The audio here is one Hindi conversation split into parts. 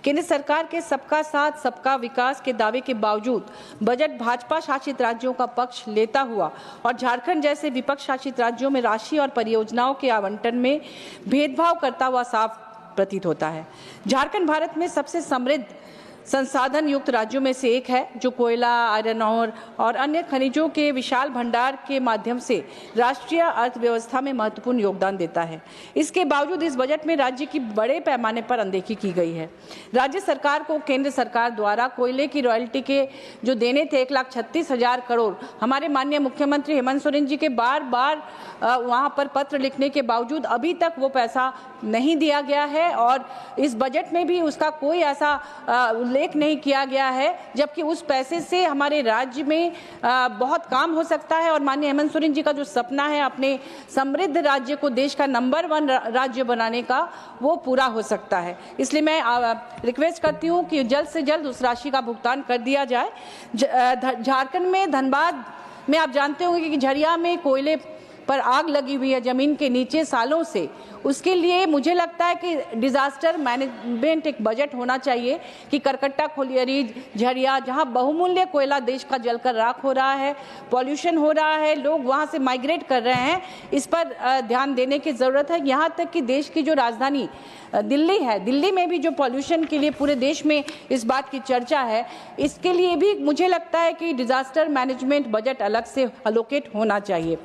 केंद्र सरकार के सबका साथ सबका विकास के दावे के बावजूद बजट भाजपा शासित राज्यों का पक्ष लेता हुआ और झारखंड जैसे विपक्ष शासित राज्यों में राशि और परियोजनाओं के आवंटन में भेदभाव करता हुआ साफ प्रतीत होता है। झारखंड भारत में सबसे समृद्ध संसाधन युक्त राज्यों में से एक है, जो कोयला, आयरन ओर और अन्य खनिजों के विशाल भंडार के माध्यम से राष्ट्रीय अर्थव्यवस्था में महत्वपूर्ण योगदान देता है। इसके बावजूद इस बजट में राज्य की बड़े पैमाने पर अनदेखी की गई है। राज्य सरकार को केंद्र सरकार द्वारा कोयले की रॉयल्टी के जो देने थे 1,36,000 करोड़, हमारे माननीय मुख्यमंत्री हेमंत सोरेन जी के बार बार वहां पर पत्र लिखने के बावजूद अभी तक वो पैसा नहीं दिया गया है और इस बजट में भी उसका कोई ऐसा उल्लेख नहीं किया गया है, जबकि उस पैसे से हमारे राज्य में बहुत काम हो सकता है और माननीय हेमंत सोरेन जी का जो सपना है अपने समृद्ध राज्य को देश का नंबर 1 राज्य बनाने का, वो पूरा हो सकता है। इसलिए मैं रिक्वेस्ट करती हूँ कि जल्द से जल्द उस राशि का भुगतान कर दिया जाए। झारखंड में धनबाद में आप जानते होंगे कि झरिया में कोयले पर आग लगी हुई है जमीन के नीचे सालों से। उसके लिए मुझे लगता है कि डिजास्टर मैनेजमेंट एक बजट होना चाहिए कि करकट्टा, खोलियरी, झरिया, जहां बहुमूल्य कोयला देश का जलकर राख हो रहा है, पॉल्यूशन हो रहा है, लोग वहां से माइग्रेट कर रहे हैं, इस पर ध्यान देने की ज़रूरत है। यहाँ तक कि देश की जो राजधानी दिल्ली है, दिल्ली में भी जो पॉल्यूशन के लिए पूरे देश में इस बात की चर्चा है, इसके लिए भी मुझे लगता है कि डिजास्टर मैनेजमेंट बजट अलग से अलोकेट होना चाहिए।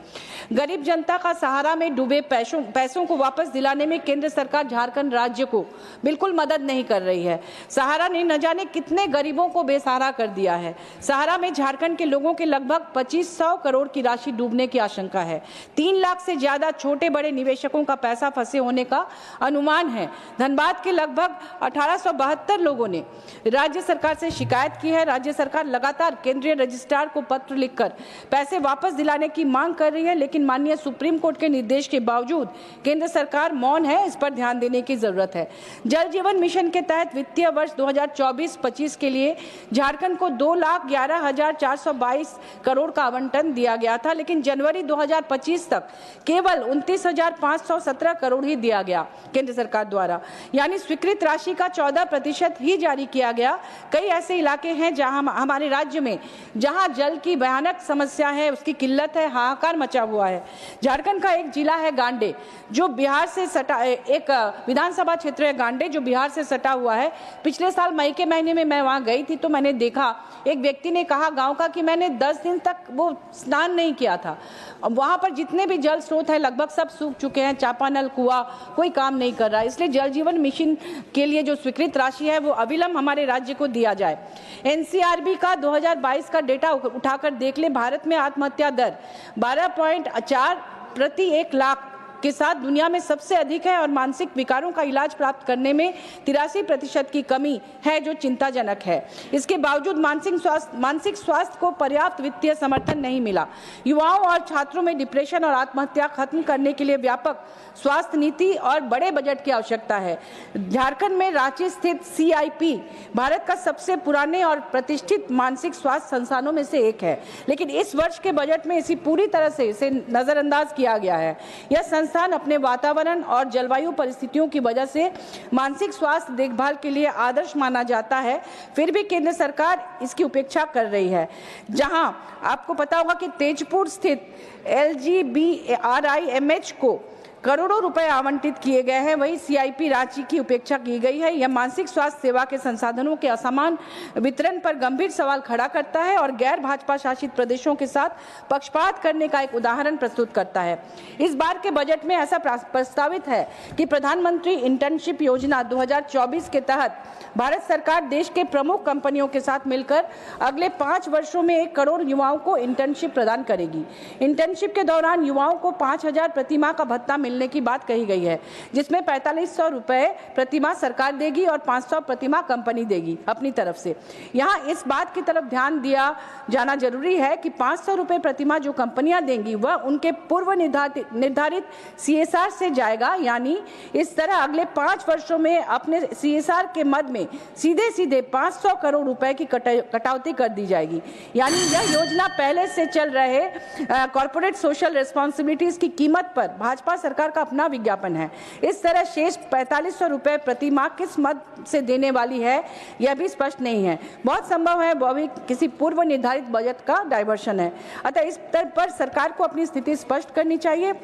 गरीब जनता का सहारा में डूबे पैसों को वापस दिलाने में केंद्र सरकार झारखंड राज्य को बिल्कुल मदद नहीं कर रही है। सहारा ने न जाने कितने गरीबों को बेसहारा कर दिया है। सहारा में झारखंड के लोगों के लगभग 2500 करोड़ की राशि डूबने की आशंका है। 3 लाख से ज्यादा छोटे बड़े निवेशकों का पैसा फंसे होने का अनुमान है। धनबाद के लगभग 1872 लोगों ने राज्य सरकार से शिकायत की है। राज्य सरकार लगातार केंद्रीय रजिस्ट्रार को पत्र लिखकर पैसे वापस दिलाने की मांग कर रही है, लेकिन माननीय सुप्रीम कोर्ट के निर्देश के बावजूद केंद्र सरकार मौन है। इस पर ध्यान देने की जरूरत है। जल जीवन मिशन के तहत वित्तीय वर्ष 2024-25 के लिए झारखंड को 2,11,422 करोड़ का आवंटन दिया गया था, लेकिन जनवरी 2025 तक केवल 29,517 करोड़ ही दिया गया केंद्र सरकार द्वारा, यानी स्वीकृत राशि का 14% ही जारी किया गया। कई ऐसे इलाके हैं जहां हमारे राज्य में जहां जल की भयानक समस्या है, उसकी किल्लत है, हाहाकार मचा हुआ है। झारखंड का एक जिला है गांडे, जो बिहार से सटा, एक विधानसभा क्षेत्र है गांडे जो बिहार से सटा हुआ है। पिछले साल मई के महीने में मैं वहां गई थी तो मैंने देखा, एक व्यक्ति ने कहा गांव का कि मैंने 10 दिन तक वो स्नान नहीं किया था। वहां पर जितने भी जल स्रोत हैं लगभग सब सूख चुके हैं, चापानल, कुआं, कोई काम नहीं कर रहा है। इसलिए जल जीवन मिशन के लिए जो स्वीकृत राशि है वो अविलंब हमारे राज्य को दिया जाए। एनसीआरबी का 2022 का डेटा उठाकर देख ले, भारत में आत्महत्या दर 12.4 प्रति 1 लाख के साथ दुनिया में सबसे अधिक है और मानसिक विकारों का इलाज प्राप्त करने में 83% की कमी है, जो चिंताजनक है। इसके बावजूद मानसिक स्वास्थ्य को पर्याप्त वित्तीय समर्थन नहीं मिला। युवाओं और छात्रों में डिप्रेशन और आत्महत्या खत्म करने के लिए व्यापक स्वास्थ्य नीति और बड़े बजट की आवश्यकता है। झारखंड में रांची स्थित CIP भारत का सबसे पुराने और प्रतिष्ठित मानसिक स्वास्थ्य संस्थानों में से एक है, लेकिन इस वर्ष के बजट में इसी पूरी तरह से इसे नजरअंदाज किया गया है। यह संस्थान अपने वातावरण और जलवायु परिस्थितियों की वजह से मानसिक स्वास्थ्य देखभाल के लिए आदर्श माना जाता है, फिर भी केंद्र सरकार इसकी उपेक्षा कर रही है। जहां आपको पता होगा कि तेजपुर स्थित LGBRIMH को करोड़ों रुपए आवंटित किए गए हैं, वहीं CIP रांची की उपेक्षा की गई है। यह मानसिक स्वास्थ्य सेवा के संसाधनों के असमान वितरण पर गंभीर सवाल खड़ा करता है और गैर भाजपा शासित प्रदेशों के साथ पक्षपात करने का एक उदाहरण प्रस्तुत करता है। इस बार के बजट में ऐसा प्रस्तावित है कि प्रधानमंत्री इंटर्नशिप योजना 2024 के तहत भारत सरकार देश के प्रमुख कंपनियों के साथ मिलकर अगले 5 वर्षों में 1 करोड़ युवाओं को इंटर्नशिप प्रदान करेगी। इंटर्नशिप के दौरान युवाओं को 5,000 प्रति माह का भत्ता मिलने की बात कही गई है, जिसमें 4500 रुपए प्रति माह सरकार देगी और 500 प्रति माह कंपनी देगी अपनी तरफ से। यहाँ इस बात की तरफ ध्यान दिया जाना जरूरी है कि 500 रुपए प्रति माह जो कंपनियां देंगी वह उनके पूर्व निर्धारित CSR से जाएगा, यानी इस तरह अगले 5 वर्षों में अपने CSR के मद में सीधे 500 करोड़ रुपए की कटौती कर दी जाएगी। यानी यह योजना पहले से चल रहे कॉर्पोरेट सोशल रिस्पॉन्सिबिलिटीज की कीमत पर भाजपा सरकार सरकार का अपना विज्ञापन है। इस तरह शेष 4500 रुपए प्रति माह किस मद से देने वाली है यह भी स्पष्ट नहीं है। बहुत संभव है वह भी किसी पूर्व निर्धारित बजट का डायवर्शन है। अतः इस स्तर पर सरकार को अपनी स्थिति स्पष्ट करनी चाहिए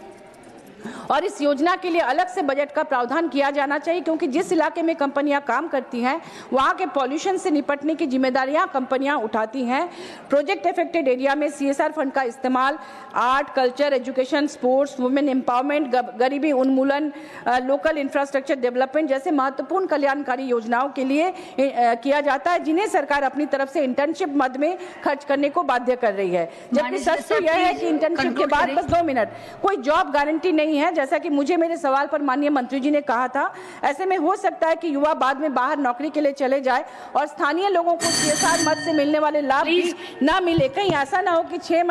और इस योजना के लिए अलग से बजट का प्रावधान किया जाना चाहिए, क्योंकि जिस इलाके में कंपनियां काम करती हैं वहां के पॉल्यूशन से निपटने की जिम्मेदारियां कंपनियां उठाती हैं। प्रोजेक्ट अफेक्टेड एरिया में CSR फंड का इस्तेमाल art, culture, education, sports, women empowerment, गरीबी उन्मूलन, लोकल इंफ्रास्ट्रक्चर डेवलपमेंट जैसे महत्वपूर्ण कल्याणकारी योजनाओं के लिए किया जाता है, जिन्हें सरकार अपनी तरफ से इंटर्नशिप मद में खर्च करने को बाध्य कर रही है। जबकि सच तो यह है कि इंटर्नशिप के बाद बस 2 मिनट कोई जॉब गारंटी नहीं है, जैसा कि मुझे मेरे सवाल पर माननीय मंत्री जी ने कहा था। ऐसे में हो सकता है कि युवा बाद में बाहर नौकरी के लिए चले जाए और स्थानीय लोगों को CSR मद से मिलने वाले लाभ भी ना मिले। कहीं ऐसा ना हो कि 6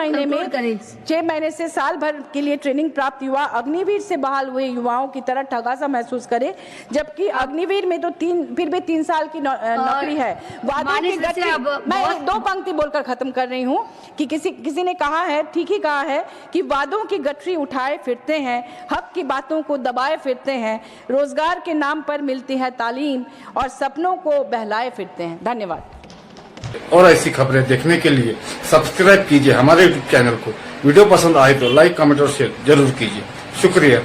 महीने से साल भर के लिए ट्रेनिंग प्राप्त युवा अग्निवीर से बहाल हुए युवाओं की तरह ठगासा महसूस करे, जबकि अग्निवीर में तो फिर भी 3 साल की नौकरी है। वादों की गति, मैं 2 पंक्ति बोलकर खत्म कर रही हूँ कि किसी ने कहा है, ठीक ही कहा है, कि वादों की गठरी उठाए फिरते हैं, हक की बातों को दबाए फिरते हैं, रोजगार के नाम पर मिलती है तालीम और सपनों को बहलाए फिरते हैं। धन्यवाद। और ऐसी खबरें देखने के लिए सब्सक्राइब कीजिए हमारे यूट्यूब चैनल को। वीडियो पसंद आए तो लाइक, कमेंट और शेयर जरूर कीजिए। शुक्रिया।